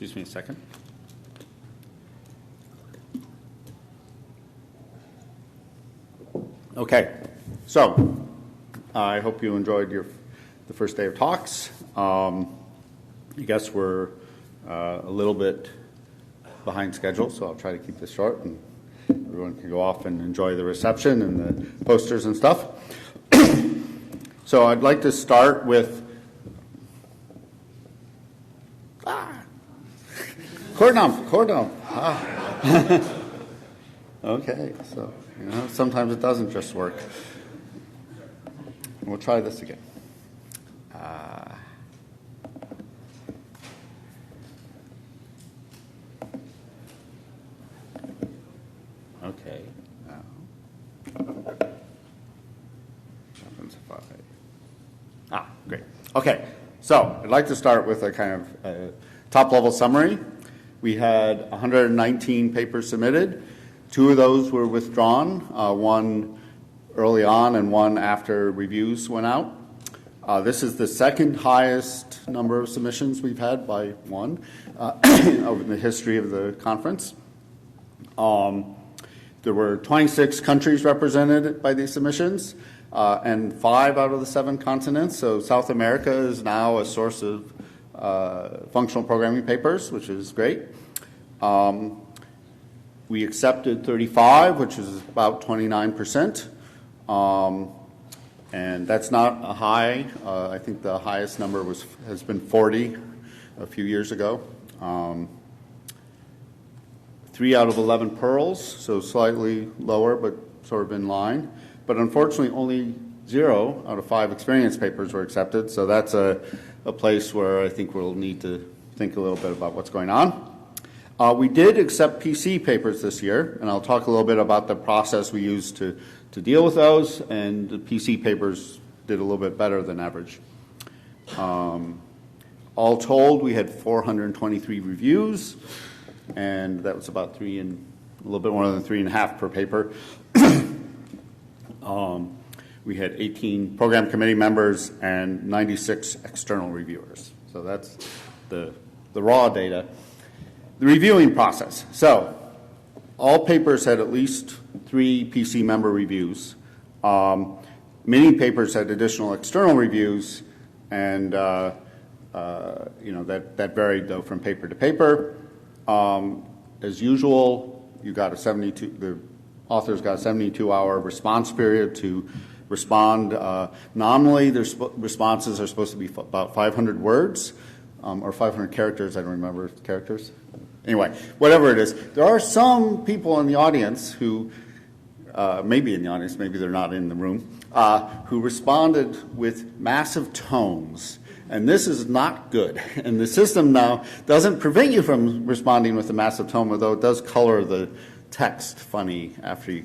Excuse me a second. Okay, so I hope you enjoyed the first day of talks. I guess we're a little bit behind schedule, so I'll try to keep this short, and everyone can go off and enjoy the reception and the posters and stuff. So I'd like to start with cordon. Okay, so sometimes it doesn't just work. We'll try this again. Okay. What happens if I... great. Okay, so I'd like to start with a kind of top-level summary. We had 119 papers submitted. 2 of those were withdrawn, one early on and one after reviews went out. This is the second highest number of submissions we've had by one over the history of the conference. There were 26 countries represented by these submissions, and 5 out of the 7 continents. So South America is now a source of functional programming papers, which is great. We accepted 35, which is about 29%. And that's not a high. I think the highest number has been 40 a few years ago. 3 out of 11 pearls, so slightly lower, but sort of in line. But unfortunately, only 0 out of 5 experience papers were accepted. So that's a place where I think we'll need to think a little bit about what's going on. We did accept PC papers this year, and I'll talk a little bit about the process we used to deal with those, and the PC papers did a little bit better than average. All told, we had 423 reviews, and that was about a little bit more than 3.5 per paper. We had 18 program committee members and 96 external reviewers. So that's the raw data. The reviewing process. So all papers had at least 3 PC member reviews. Many papers had additional external reviews, and that varied though from paper to paper. As usual, the authors got a 72-hour response period to respond. Nominally, their responses are supposed to be about 500 words or 500 characters. I don't remember characters. Anyway, whatever it is, there are some people in the audience who, maybe they're not in the room, who responded with massive tones. And this is not good. And the system now doesn't prevent you from responding with a massive tone, although it does color the text funny after you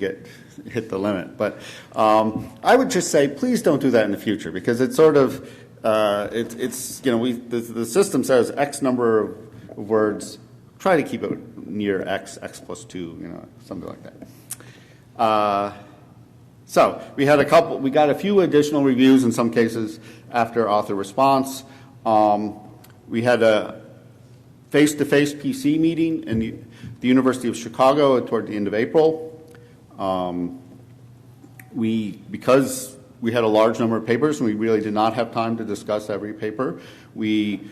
hit the limit. But I would just say, please don't do that in the future, because it's sort of, the system says X number of words. Try to keep it near X plus 2, something like that. So we got a few additional reviews in some cases after author response. We had a face-to-face PC meeting in the University of Chicago toward the end of April. Because we had a large number of papers and we really did not have time to discuss every paper, we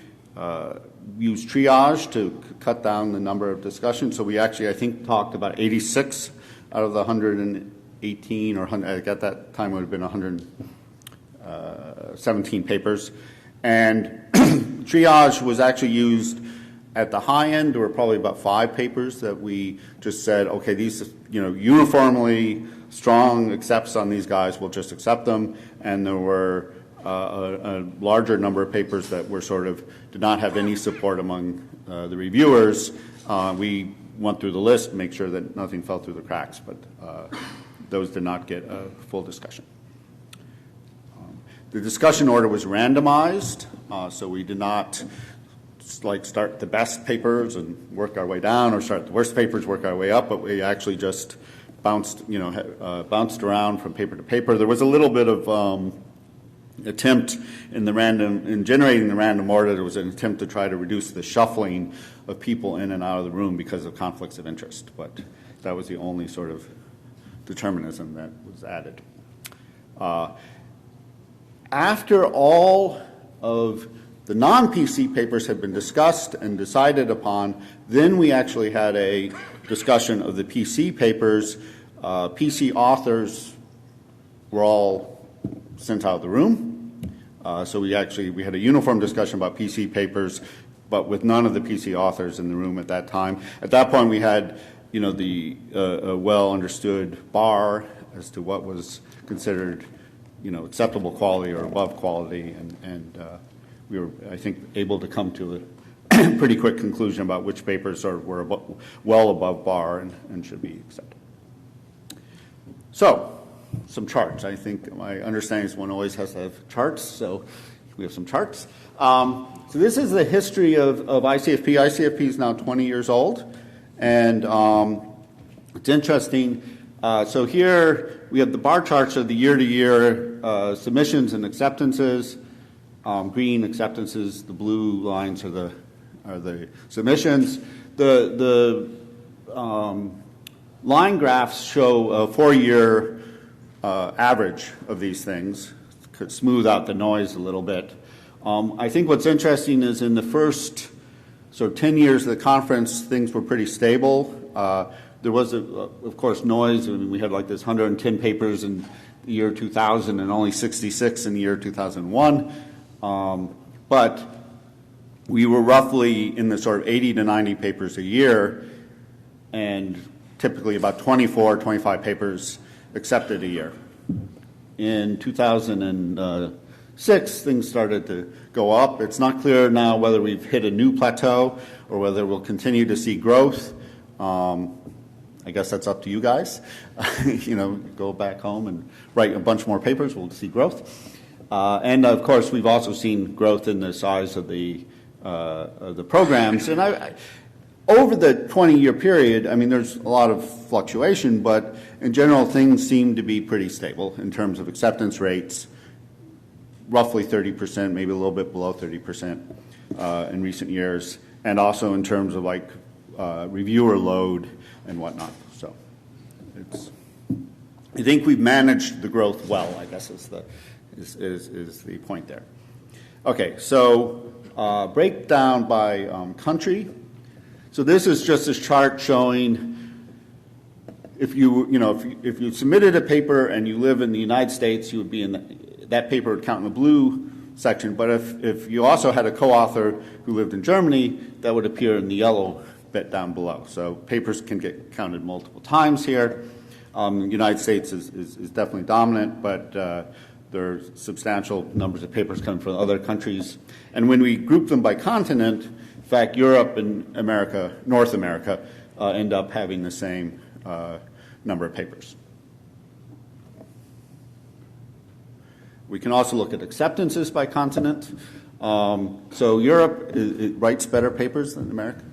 used triage to cut down the number of discussions. So we actually, I think, talked about 86 out of the 118 or 100, at that time it would have been 117 papers. And triage was actually used at the high end. There were probably about 5 papers that we just said, okay, these, uniformly strong accepts on these guys, we'll just accept them. And there were a larger number of papers that were did not have any support among the reviewers. We went through the list to make sure that nothing fell through the cracks, but those did not get a full discussion. The discussion order was randomized, so we did not start the best papers and work our way down, or start the worst papers, work our way up, but we actually just bounced around from paper to paper. There was a little bit of attempt in generating the random order, there was an attempt to try to reduce the shuffling of people in and out of the room because of conflicts of interest. But that was the only sort of determinism that was added. After all of the non-PC papers had been discussed and decided upon, then we actually had a discussion of the PC papers. PC authors were all sent out of the room. So we had a uniform discussion about PC papers, but with none of the PC authors in the room at that time. At that point, we had, the well-understood bar as to what was considered, acceptable quality or above quality, and we were, I think, able to come to a pretty quick conclusion about which papers were well above bar and should be accepted. So, some charts. I think my understanding is one always has to have charts, so we have some charts. So this is the history of ICFP. ICFP is now 20 years old, and it's interesting. So here we have the bar charts of the year-to-year submissions and acceptances. Green acceptances, the blue lines are the submissions. The line graphs show a 4-year average of these things, could smooth out the noise a little bit. I think what's interesting is in the first 10 years of the conference, things were pretty stable. There was, of course, noise. I mean, we had like this 110 papers in the year 2000 and only 66 in the year 2001. But we were roughly in the sort of 80 to 90 papers a year, and typically about 24, 25 papers accepted a year. In 2006, things started to go up. It's not clear now whether we've hit a new plateau or whether we'll continue to see growth. I guess that's up to you guys. Go back home and write a bunch more papers, we'll see growth. And of course, we've also seen growth in the size of the programs. And over the 20-year period, I mean, there's a lot of fluctuation, but in general, things seem to be pretty stable in terms of acceptance rates, roughly 30%, maybe a little bit below 30% in recent years, and also in terms of like reviewer load and whatnot. So I think we've managed the growth well, I guess is the point there. Okay, so breakdown by country. So this is just a chart showing if you submitted a paper and you live in the United States, you would be in that paper would count in the blue section. But if you also had a co-author who lived in Germany, that would appear in the yellow bit down below. So papers can get counted multiple times here. The United States is definitely dominant, but there are substantial numbers of papers coming from other countries. And when we group them by continent, in fact, Europe and North America, end up having the same number of papers. We can also look at acceptances by continent. So Europe it writes better papers than America.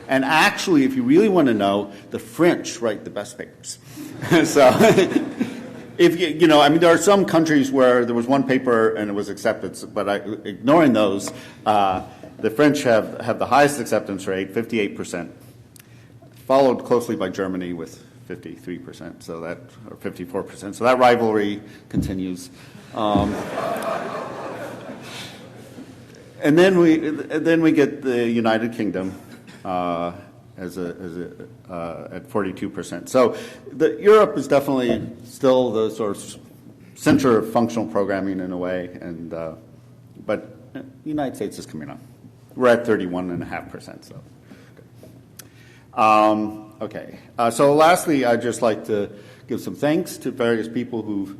And actually, if you really want to know, the French write the best papers. So, there are some countries where there was one paper and it was accepted, but ignoring those, the French have the highest acceptance rate, 58%, followed closely by Germany with 53%, or 54%. So that rivalry continues. And then we get the United Kingdom. At 42%. So Europe is definitely still the sort of center of functional programming in a way, but the United States is coming up. We're at 31.5%. So okay. So lastly, I'd just like to give some thanks to various people who've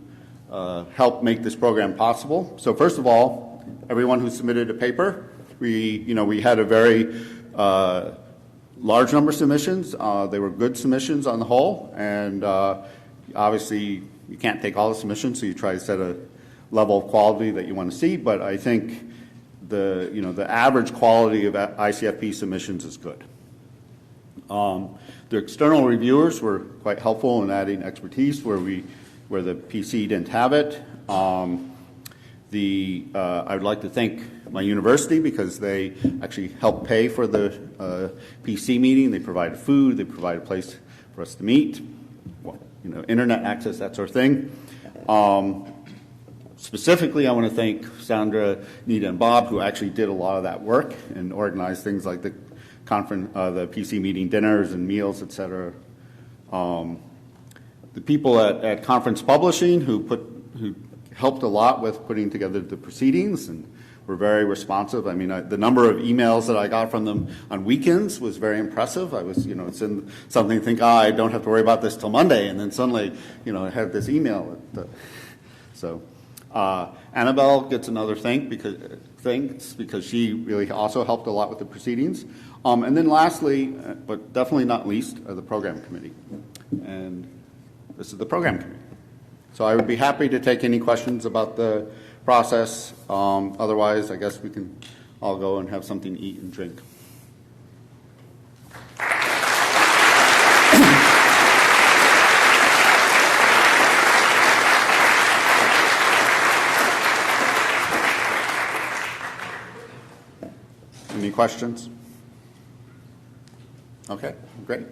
helped make this program possible. So first of all, everyone who submitted a paper, we had a very large number of submissions. They were good submissions on the whole, and obviously you can't take all the submissions, so you try to set a level of quality that you want to see. But I think the average quality of ICFP submissions is good. The external reviewers were quite helpful in adding expertise where we where the PC didn't have it. I would like to thank my university because they actually helped pay for the PC meeting. They provided food, they provided a place for us to meet, internet access, that sort of thing. Specifically, I want to thank Sandra, Nita, and Bob, who actually did a lot of that work and organized things like the conference, the PC meeting dinners and meals, et cetera. The people at Conference Publishing who helped a lot with putting together the proceedings and were very responsive. I mean, the number of emails that I got from them on weekends was very impressive. I was, send something, think, I don't have to worry about this till Monday, and then suddenly, I had this email. Annabelle gets another thanks because she really also helped a lot with the proceedings. And then lastly, but definitely not least, the program committee. And this is the program committee. So I would be happy to take any questions about the process. Otherwise, I guess we can all go and have something to eat and drink. Any questions? Okay, great.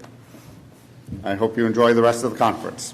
I hope you enjoy the rest of the conference.